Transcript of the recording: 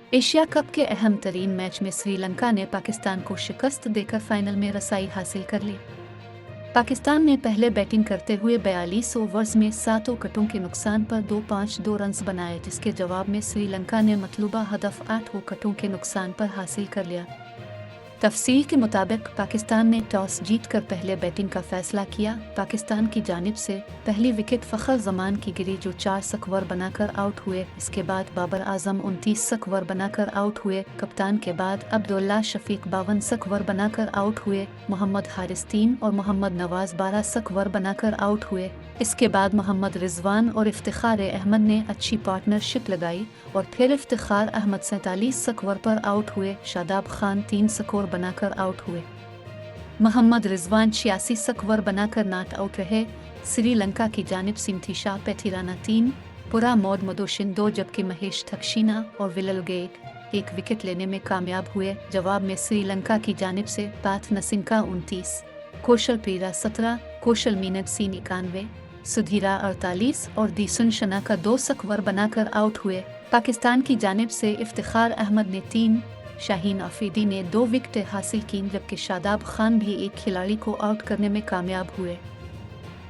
Asia cup के अहम तरीन मैच में श्रीलंका ने पाकिस्तान को शिकस्त देकर फाइनल में रसाई हासिल कर ली। पाकिस्तान ने पहले बैटिंग करते हुए 42 ओवर्स में 7 विकेटों के नुकसान पर 252 रन्स बनाए, जिसके जवाब में श्रीलंका ने मतलूबा हदफ 8 विकेटों के नुकसान पर हासिल कर लिया। तफसील के मुताबिक पाकिस्तान ने टॉस जीतकर पहले बैटिंग का फैसला किया। पाकिस्तान की जानिब से पहली विकेट फ़खर जमान की गिरी, जो 4 स्कोर बनाकर आउट हुए। इसके बाद बाबर आजम 29 स्कोर बनाकर आउट हुए। कप्तान के बाद अब्दुल्ला शफीक 52 स्कोर बनाकर आउट हुए। मोहम्मद हारिस 3 और मोहम्मद नवाज 12 स्कोर बनाकर आउट हुए। इसके बाद मोहम्मद रिजवान और इफ्तिखार अहमद ने अच्छी पार्टनरशिप लगाई और फिर इफ्तिखार अहमद 47 स्कोर पर आउट हुए। शादाब खान 3 स्कोर बनाकर आउट हुए। मोहम्मद रिजवान 86 स्कोर बनाकर नॉट आउट रहे। श्रीलंका की जानिब सिमथिशा पेथिराना 3, पुरा मोड मदोशिन 2, जबकि महेश थक्शीना और विललुगेट 1 विकेट लेने में कामयाब हुए। जवाब में श्रीलंका की जानिब से पाथ नसिंका 29, कौशल पीरा 17, कौशल मीनत सीन 91, सुधीरा 48 और दीसुन शना का 2 स्कोर बनाकर आउट हुए। पाकिस्तान की जानिब से इफ्तिखार अहमद ने 3, शाहीन अफरीदी ने 2 विकेट हासिल की, जबकि शादाब खान भी एक खिलाड़ी को आउट करने में कामयाब हुए।